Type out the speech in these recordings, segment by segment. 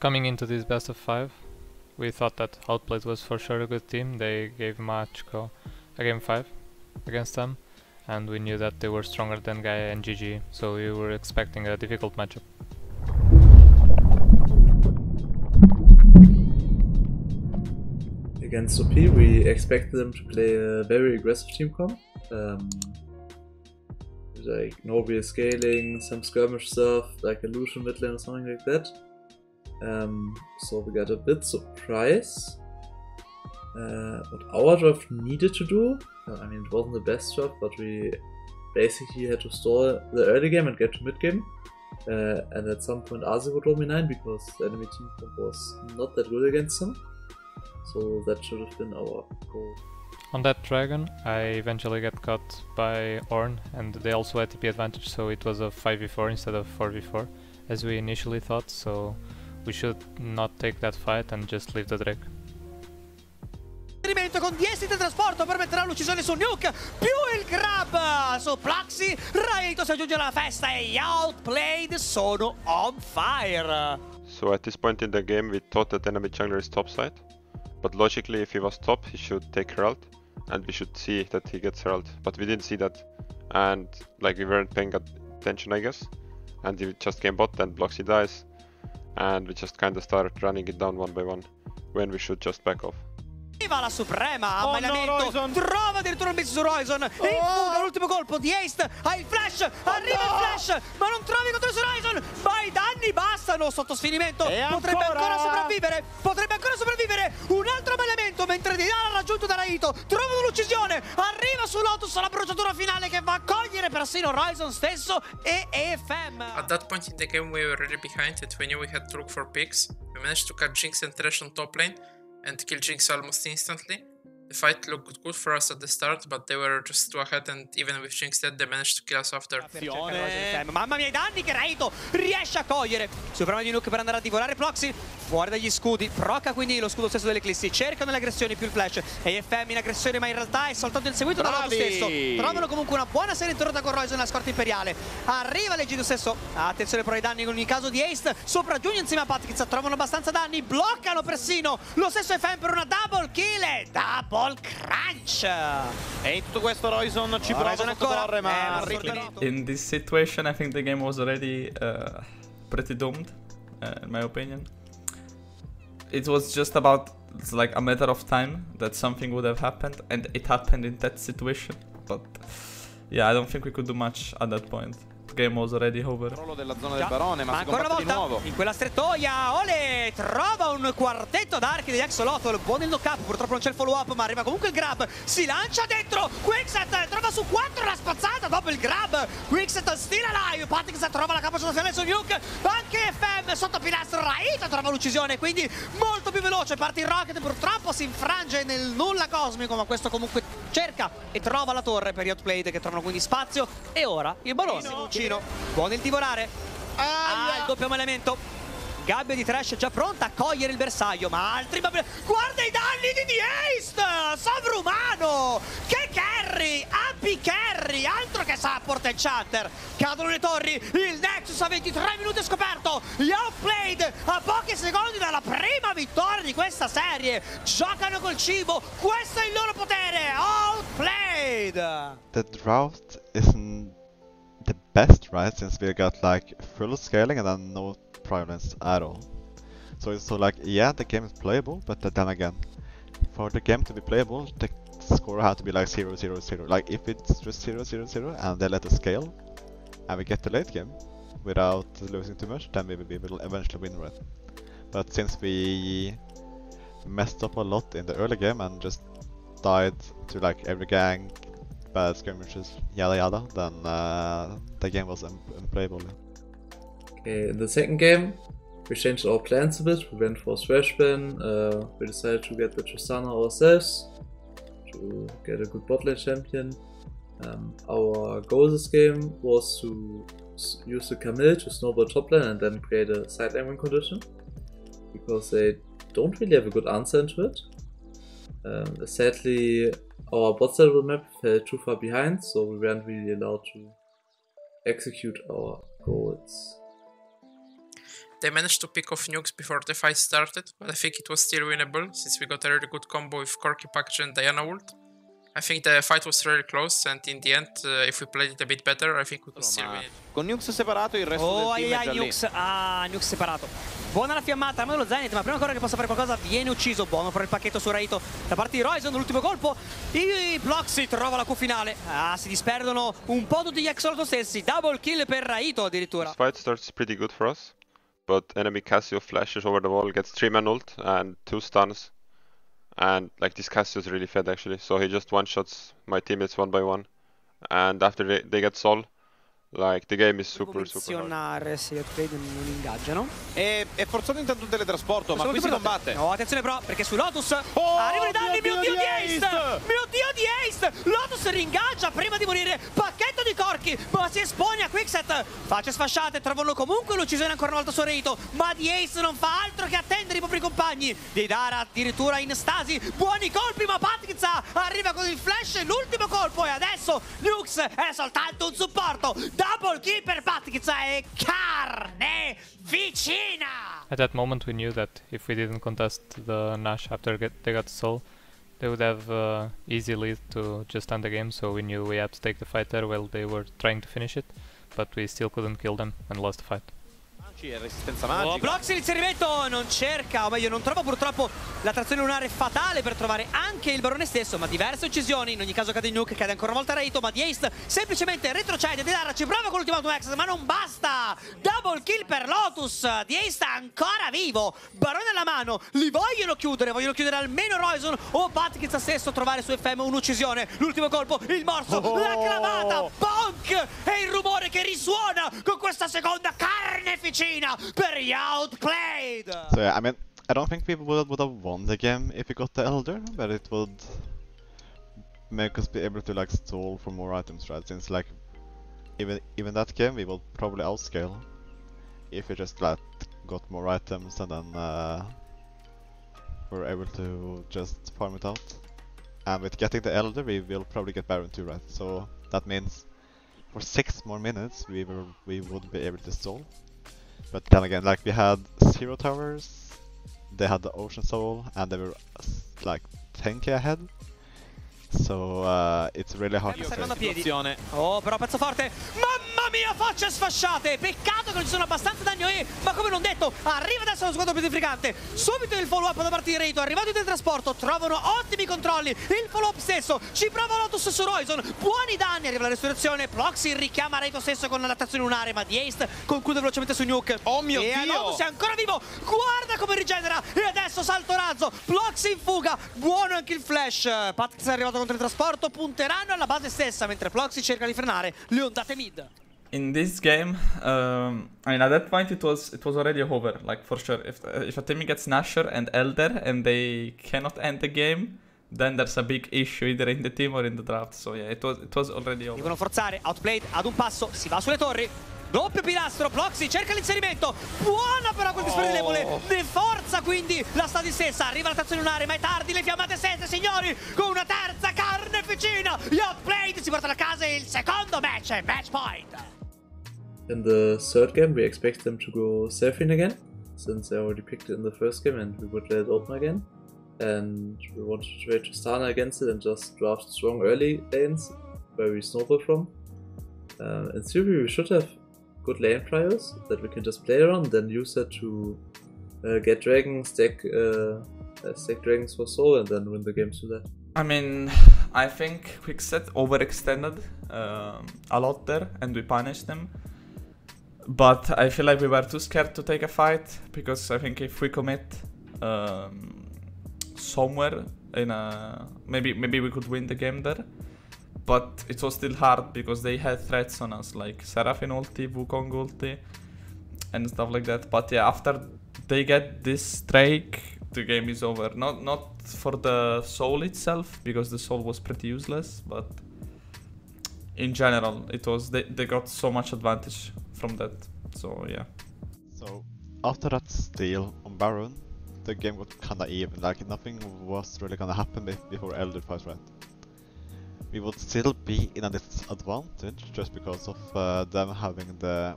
Coming into this best of 5, we thought that Outplayed was for sure a good team. They gave Machko a game 5 against them, and we knew that they were stronger than Gaia and GG, so we were expecting a difficult matchup. Against OP, we expected them to play a very aggressive team comp. Like no real scaling, some skirmish stuff, like illusion mid lane or something like that. So we got a bit surprised what our draft needed to do. I mean, it wasn't the best draft, but we basically had to stall the early game and get to mid game. And at some point Asi would roll me 9 because the enemy team comp was not that good against them. So that should have been our goal. On that dragon, I eventually got caught by Ornn, and they also had TP advantage, so it was a 5v4 instead of 4v4, as we initially thought, so we should not take that fight and just leave the Drake. Con 10 di trasporto permetterà l'uccisione su Nuke, più il grab su Plaxi. Raito si aggiunge alla festa e gli Outplayed sono on fire. So at this point in the game we thought that enemy jungler is topside, but logically if he was top he should take Herald, and we should see that he gets Herald, but we didn't see that, and like we weren't paying attention I guess, and he just came bot, then Bloxy dies, and we just kinda started running it down one by one, when we should just back off. Arriva la suprema, ammainamento, trova addirittura un miss su Roison, e in fuga l'ultimo colpo di Ace, ha il flash, arriva il flash, ma non trovi il controllo su Roison, ma i danni bastano sotto sfinimento, potrebbe ancora sopravvivere, un altro ammainamento mentre Diana ha raggiunto da Raito, trovano l'uccisione, arriva su Lotus la bruciatura finale che va a cogliere persino Roison stesso e EFM. At that point in the game we were really behind it, we knew we had to look for picks, we managed to cut Jinx and Thresh on top lane, and kill Jinx almost instantly. The fight looked good for us at the start, but they were just too ahead, and even with Jinx dead, they managed to kill us after. Mamma mia i danni che Raito riesce a cogliere. Suprema di Nuke per andare a divorare Proxy, fuori dagli scudi, proca quindi lo scudo stesso dell'Eclissi, cercano le aggressioni più il flash, EFM in aggressione ma in realtà è soltanto inseguito da Lotus stesso. Trovano comunque una buona serie intorno con Royce nella scorta imperiale, arriva l'Egido stesso, attenzione però ai danni con il caso di Ace, sopraggiunge insieme a Patrick, trovano abbastanza danni, bloccano persino lo stesso EFM per una double kill e double crunch. E in tutto questo Roison ci prova sottoporre, ma in this situation I think the game was already pretty doomed, in my opinion. It was just about, it's like a matter of time that something would have happened, and it happened in that situation, but yeah, I don't think we could do much at that point. The game was already over. Della zona del barone, ma si ancora una combatte volta di nuovo. in quella strettoia Ole trova un quartetto d'archi degli Axolotl, buono il knock up, purtroppo non c'è il follow up ma arriva comunque il grab, si lancia dentro, Quickset trova su 4 la spazzata dopo il grab, Quickset still alive, Patrick trova la capacità finale su Nuke, anche FM sotto pilastro, Raito trova l'uccisione, quindi molto più veloce, parte il Rocket, purtroppo si infrange nel nulla cosmico, ma questo comunque cerca e trova la torre per gli Outplayed che trovano quindi spazio, e ora il ballone. Buono il divorare, il doppio ammainamento, gabbia di Thresh già pronta a cogliere il bersaglio, ma altri guarda i danni di Ace, sovrumano, che carry, AP carry, altro che support e chatter, cadono le torri, il Nexus a 23 minuti è scoperto, gli Outplayed a pochi secondi dalla prima vittoria di questa serie, giocano col cibo, questo è il loro potere, Outplayed! The drought isn't the best, right? Since we got like full scaling and then no prevalence at all. So like, yeah, the game is playable, but then again, for the game to be playable, the score had to be like 0-0-0. Like if it's just 0-0-0 and they let us scale, and we get the late game without losing too much, then we will eventually win, right? But since we messed up a lot in the early game and just died to like every gank, bad skirmishes, yada yada, then the game was unplayable. Okay, in the second game, we changed our plans a bit. We went for Thresh ban, we decided to get the Tristana ourselves, to get a good bot lane champion. Our goal this game was to use the Camille to snowball top lane and then create a side lane win condition, because they don't really have a good answer into it. Sadly, our bot side map fell too far behind, so we weren't really allowed to execute our goals. They managed to pick off nukes before the fight started, but I think it was still winnable since we got a really good combo with Corki Package and Diana ult. I think the fight was really close, and in the end, if we played it a bit better, I think we could still win it. Con Nukes separato il resto del team è già lì. Nukes, Nukes separato. Buona la fiammata, arma dello Zenith, ma prima ancora che possa fare qualcosa viene ucciso. Buono per il pacchetto su Raito da parte di Royson, l'ultimo colpo. I Bloxy trova la Q finale. Si disperdono un po' tutti gli Axolotl stessi. Double kill per Raito addirittura. This fight starts pretty good for us, but enemy Cassio flashes over the wall, gets 3-man ult and 2 stuns. And like this Cassio is really fed actually, so he just one-shots my teammates one by one. And after they get Sol, like the game is super hard. Se gli outplay non ingaggiano. È forzato intanto un teletrasporto, ma qui si combatte. No, attenzione però, perché su Lotus arrivano i danni. Mio Dio di Ace! Mio Dio di Ace! Lotus ringaggia prima di morire. Pacchetto di Corki, ma si espone a Quickset. Facce sfasciate, trovano comunque l'uccisione ancora una volta su Reito. Ma di Ace non fa altro che attendere i propri compagni. Deidara addirittura in stasi. Buoni colpi, ma Patrickza arriva con il flash e l'ultimo colpo. E adesso Nukes è soltanto un supporto. Double kill per Patrickza e carneficina! At that moment we knew that if we didn't contest the Nash after they got Soul, they would have easy lead to just end the game, so we knew we had to take the fight there while they were trying to finish it, but we still couldn't kill them and lost the fight. Resistenza magica. Bloxy l'inserimento non cerca, o meglio non trova purtroppo la trazione lunare fatale per trovare anche il barone stesso, ma diverse uccisioni. In ogni caso cade Nuke, cade ancora una volta Raito, ma di Ace semplicemente retrocede. Deidara ci prova con l'ultimatum X, ma non basta. Double kill per Lotus. Di Ace ancora vivo, barone alla mano, li vogliono chiudere almeno Royson o Patrickza stesso, trovare su FM un'uccisione. L'ultimo colpo, il morso, la clamata, bonk, e il rumore che risuona con questa seconda carneficina per gli outplayed. So yeah, I mean, I don't think we would have won the game if we got the Elder, but it would make us be able to like stall for more items, right? Since like even that game we will probably outscale if we just like got more items and then we're able to just farm it out. And with getting the Elder, we will probably get Baron too, right? So that means for 6 more minutes we would be able to stall. But then again, like we had 0 towers, they had the Ocean Soul, and they were like 10k ahead. So it's really hard to say. Oh, però pezzo forte. Mamma mia, facce sfasciate. Peccato che non ci sono abbastanza danni OE, ma come non detto, arriva adesso lo squadro più edificante. Subito il follow up da parte di Reito, arrivato in teletrasporto, trovano ottimi controlli. Il follow up stesso, ci prova Lotus su Royson, buoni danni, arriva la resurrezione. Bloxy richiama Reito stesso con la trazione lunare, ma di Ace conclude velocemente su Nuke. Oh mio Dio! E Lotus è ancora vivo, guarda come rigenera. E adesso salto razzo, Bloxy in fuga, buono anche il flash. Patrick è arrivato con il trasporto, punteranno alla base stessa mentre Bloxy cerca di frenare le ondate mid. In this game, I mean, at that point it was already over, like for sure. If a team gets Nasher and Elder and they cannot end the game, then there's a big issue either in the team or in the draft. So yeah, it was already over. Devono forzare, outplayed ad un passo, si va sulle torri. Doppio pilastro, Bloxy cerca l'inserimento. Buona però quel disparo di debole. Ne forza quindi la stadi stessa. Arriva la trazione lunare, ma è tardi. Le fiammate stesse, signori. Con una terza carneficina. Gli outplayed si portano a casa il secondo match. Match point. In the third game, we expect them to go Seraphine again, since they already picked it in the first game, and we would let it open again. And we wanted to try to Tristana against it and just draft strong early lanes where we snowball from. In theory, we should have good lane trials that we can just play around, then use that to get dragons, stack dragons for soul, and then win the games with that. I mean, I think Quickset overextended a lot there, and we punished them. But I feel like we were too scared to take a fight, because I think if we commit somewhere in a maybe we could win the game there. But it was still hard because they had threats on us like Seraphine ulti, Wukong ulti and stuff like that. But yeah, after they get this Drake, the game is over. Not for the soul itself, because the soul was pretty useless, but in general it was they got so much advantage from that. So yeah. So after that steal on Baron, the game got kinda even, like nothing was really gonna happen before Elder fight, right? We would still be in a disadvantage just because of them having the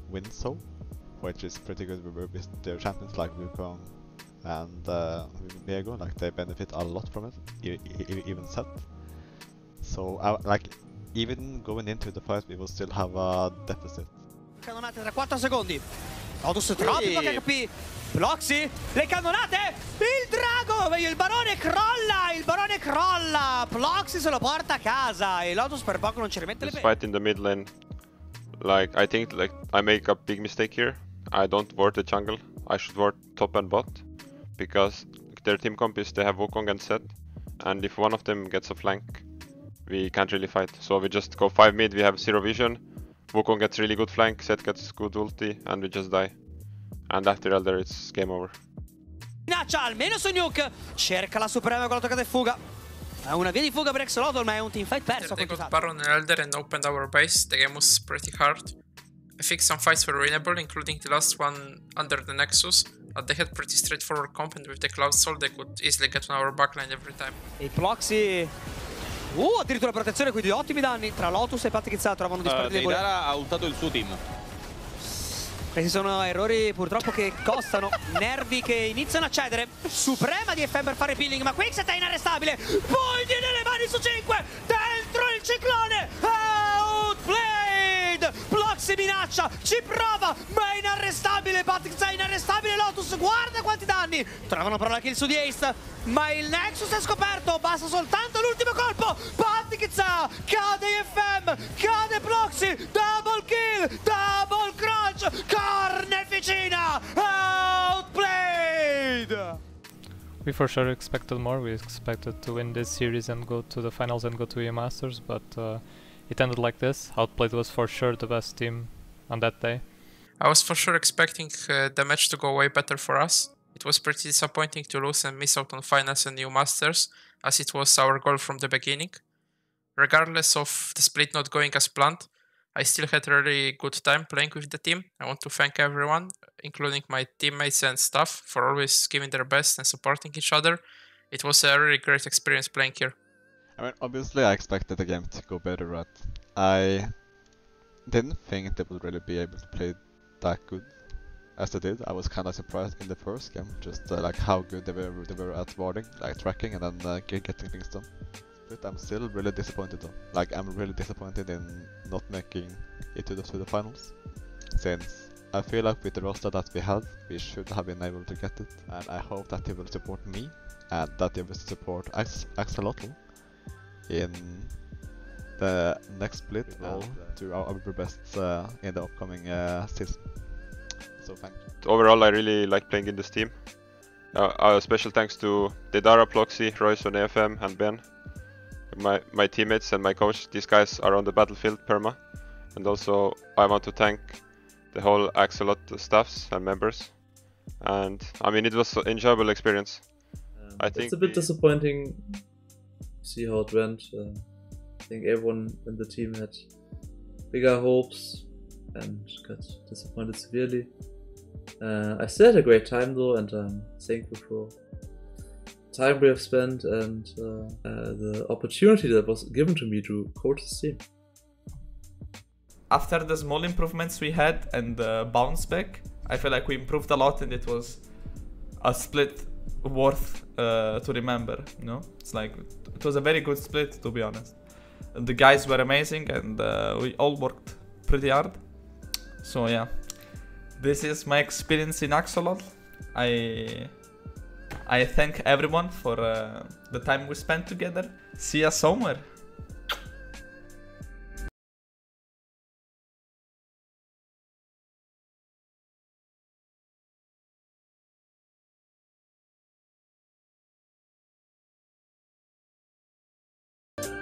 win soul. which is pretty good with their champions like Wukong and Viego. Like they benefit a lot from it, even Set. So like even going into the fight, we will still have a deficit. Cannonate tra 4 secondi. Lotus troppo poche HP. Bloxy, le cannonate. Il drago, il barone crolla, il barone crolla. Bloxy se lo porta a casa e Lotus per poco non ci rimette le This penne. fight in the mid lane, like I think like I make a big mistake here. I don't ward the jungle. I should ward top and bot because their team comp is they have Wukong and Set, and if one of them gets a flank, we can't really fight. So we just go 5 mid. We have 0 vision. Wukong gets really good flank. Set gets good ulti, and we just die. And after Elder, it's game over. Minaccia almeno su Nuke. Cerca la suprema con la toccata e fuga. È una via di fuga per Axolotl, ma è un teamfight perso. They got Baron and Elder and opened our base. The game was pretty hard. I think some fights were winnable, including the last one under the Nexus. They had pretty straightforward comp, and with the Cloud Soul they could easily get on our backline every time. E Bloxy... addirittura protezione, quindi ottimi danni. Tra Lotus e Patrick trovano disparati deboli. Deidara ha ultato il suo team. Questi sono errori purtroppo che costano. Nervi che iniziano a cedere. Suprema di FM per fare peeling, ma Quickset è inarrestabile. Poi nelle mani su 5. Dentro il ciclone. Outplayed. Bloxy minaccia, ci prova, ma è inarrestabile. Patrick è inarrestabile. Lotus, guarda quanti danni. Trovano però la kill su di Ace, ma il Nexus è scoperto. Basta soltanto l'ultimo colpo. Patrick cade FM, cade Bloxy. Double kill, double crunch. Carneficina, outplayed. We for sure expected more. We expected to win this series and go to the finals and go to EA Masters, but it ended like this. Outplayed was for sure the best team on that day. I was for sure expecting the match to go way better for us. It was pretty disappointing to lose and miss out on finals and new Masters, as it was our goal from the beginning. Regardless of the split not going as planned, I still had a really good time playing with the team. I want to thank everyone, including my teammates and staff, for always giving their best and supporting each other. It was a really great experience playing here. I mean, obviously I expected the game to go better, right? I didn't think they would really be able to play that good as they did. I was kind of surprised in the first game, just like how good they were at warding, like tracking and then getting things done. But I'm still really disappointed though. Like I'm really disappointed in not making it to the finals, since I feel like with the roster that we had, we should have been able to get it. And I hope that they will support me and that they will support Axolotl in the next split. We'll do our best in the upcoming season. So thank you. Overall, I really like playing in this team. Special thanks to Deidara, Ploxy, Royce on AFM, and Ben. My teammates and my coach, these guys are on the battlefield perma. And also I want to thank the whole Axolotl staffs and members. And I mean, it was an enjoyable experience. I think it's a bit disappointing to see how it went. I think everyone in the team had bigger hopes and got disappointed severely. I still had a great time though, and I'm thankful for time we have spent and the opportunity that was given to me to coach the team. After the small improvements we had and the bounce back, I feel like we improved a lot and it was a split worth to remember, you know? It's like, it was a very good split, to be honest. The guys were amazing and we all worked pretty hard. So yeah, this is my experience in Axolotl. I thank everyone for the time we spent together. See ya somewhere.